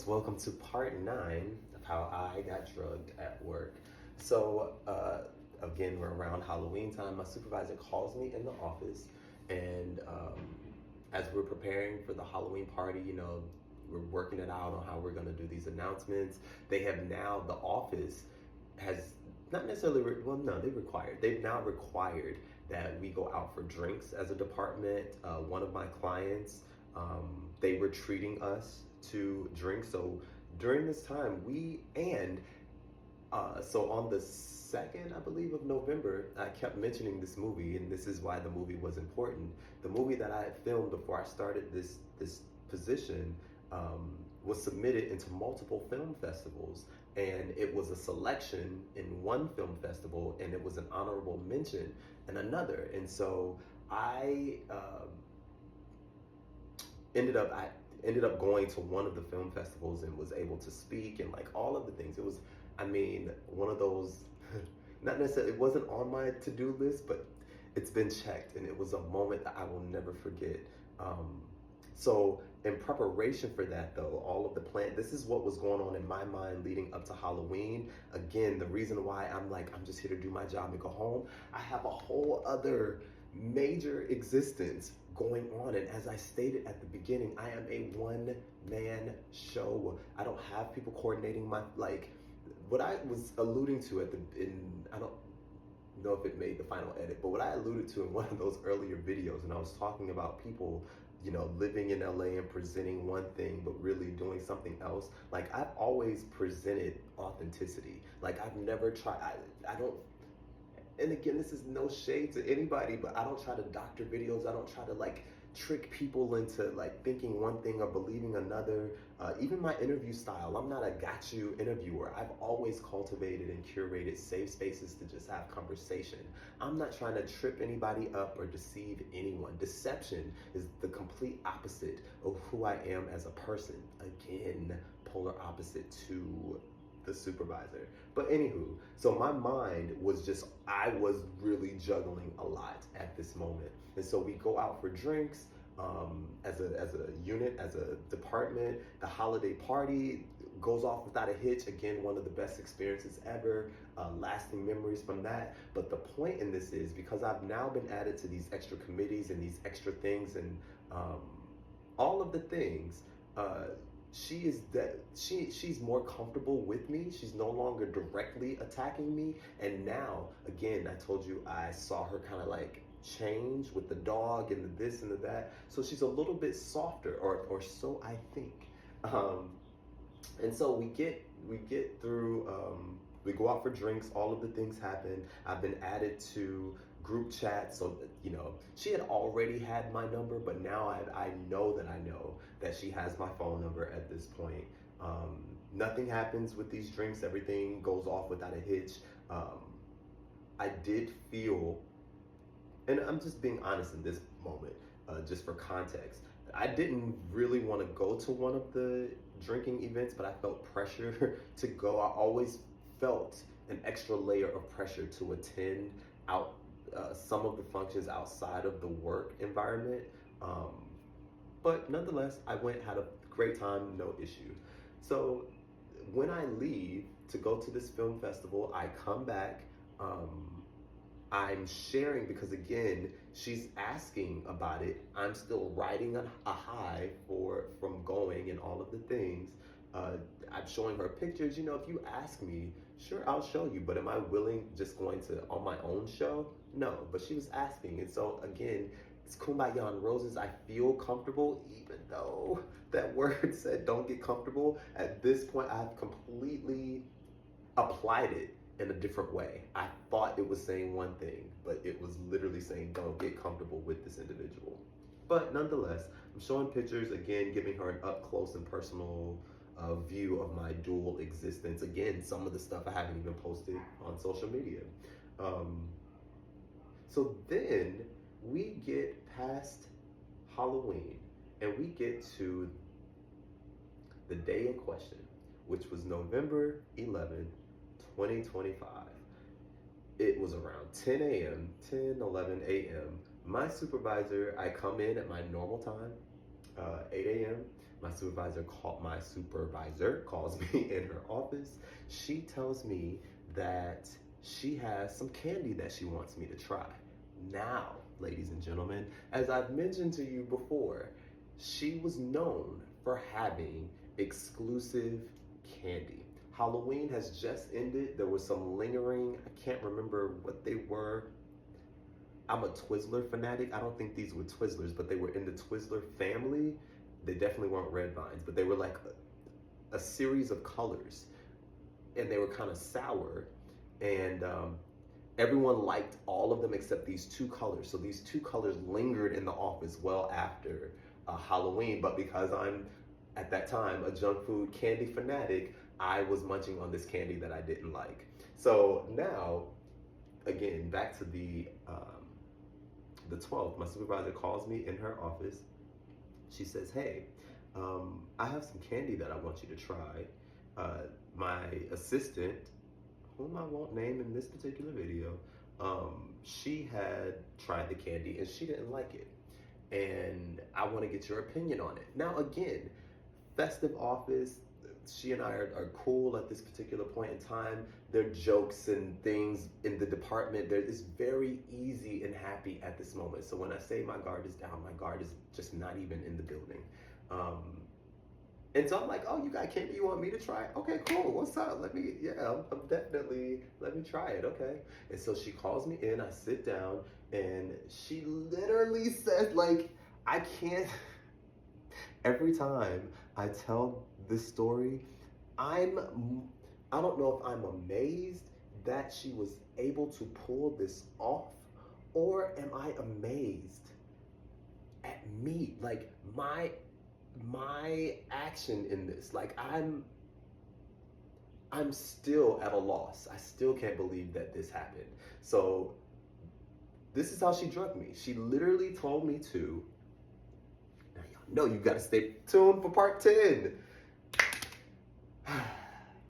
folks, welcome to part 9 of how I got drugged at work. So, again, we're around Halloween time. My supervisor calls me in the office, and as we're preparing for the Halloween party, we're working it out on how we're going to do these announcements. They have now, the office has not necessarily, no, they've now required that we go out for drinks as a department. One of my clients, they were treating us to drink. So during this time, so on the 2nd, I believe, of November, I kept mentioning this movie, and this is why the movie was important. The movie that I had filmed before I started this position was submitted into multiple film festivals, and it was a selection in one film festival, and it was an honorable mention in another. And so I ended up going to one of the film festivals and was able to speak and like all of the things. It was, one of those, not necessarily, it wasn't on my to-do list, but it's been checked, and it was a moment that I will never forget. So in preparation for that though, all of the this is what was going on in my mind leading up to Halloween. Again, the reason why I'm just here to do my job and go home. I have a whole other major existence going on, and as I stated at the beginning, I am a one-man show. I don't have people coordinating my, what I was alluding to I don't know if it made the final edit, but what I alluded to in one of those earlier videos, and I was talking about people living in LA and presenting one thing but really doing something else. Like, I've always presented authenticity. Like, I've never tried, I don't, and again, this is no shade to anybody, but I don't try to doctor videos. I don't try to trick people into thinking one thing or believing another. Even my interview style, I'm not a got you interviewer. I've always cultivated and curated safe spaces to just have conversation. I'm not trying to trip anybody up or deceive anyone. Deception is the complete opposite of who I am as a person. Again, polar opposite to the supervisor. But anywho, so my mind was I was really juggling a lot at this moment. And so we go out for drinks as a unit, as a department. The holiday party goes off without a hitch. Again, one of the best experiences ever, lasting memories from that. But the point in this is, because I've now been added to these extra committees and these extra things and all of the things, she's more comfortable with me. She's no longer directly attacking me. And now, again, I told you I saw her kind of change with the dog and the this and the that. So she's a little bit softer, or so I think. And so we get through, we go out for drinks, all of the things happen. I've been added to group chat, so she had already had my number, but now I know that she has my phone number at this point. Nothing happens with these drinks. Everything goes off without a hitch. I did feel, and I'm just being honest in this moment, just for context, I didn't really want to go to one of the drinking events, but I felt pressure to go. I always felt an extra layer of pressure to attend some of the functions outside of the work environment. But nonetheless, I went, had a great time, no issue. So when I leave to go to this film festival, I come back, I'm sharing, because again, she's asking about it. I'm still riding a high from going and all of the things. I'm showing her pictures. If you ask me, sure, I'll show you, but am I just going to on my own show? No, but she was asking. And so again, it's kumbaya and roses. I feel comfortable, even though that word said don't get comfortable. At this point, I've completely applied it in a different way. I thought it was saying one thing, but it was literally saying don't get comfortable with this individual. But nonetheless, I'm showing pictures, again, giving her an up close and personal view of my dual existence. Again, some of the stuff I haven't even posted on social media. So then we get past Halloween and we get to the day in question, which was November 11th, 2025. It was around 10 a.m., 10, 11 a.m. My supervisor, I come in at my normal time, 8 a.m. My supervisor calls me in her office. She tells me that she has some candy that she wants me to try. Now, ladies and gentlemen, as I've mentioned to you before, she was known for having exclusive candy. Halloween has just ended. There was some lingering, I can't remember what they were. I'm a Twizzler fanatic. I don't think these were Twizzlers, but they were in the Twizzler family. They definitely weren't red vines, but they were like a series of colors, and they were kind of sour, and everyone liked all of them except these two colors. So these two colors lingered in the office well after Halloween, but because I'm, at that time, a junk food candy fanatic, I was munching on this candy that I didn't like. So now, again, back to the 12th, my supervisor calls me in her office. She says, hey, I have some candy that I want you to try. My assistant, whom I won't name in this particular video, she had tried the candy and she didn't like it. And I want to get your opinion on it. Now, again, festive office, she and I are cool at this particular point in time. There are jokes and things in the department. It's very easy and happy at this moment. So when I say my guard is down, my guard is just not even in the building. And so I'm like, oh, you got candy you want me to try? Okay, cool, what's up? I'm definitely, let me try it, okay? And so she calls me in, I sit down, and she literally says, like, I can't, every time I tell this story, I don't know if I'm amazed that she was able to pull this off, or am I amazed at me, like my action in this. Like I'm still at a loss. I still can't believe that this happened. So this is how she drugged me. She literally told me to, now y'all know you gotta stay tuned for part 10.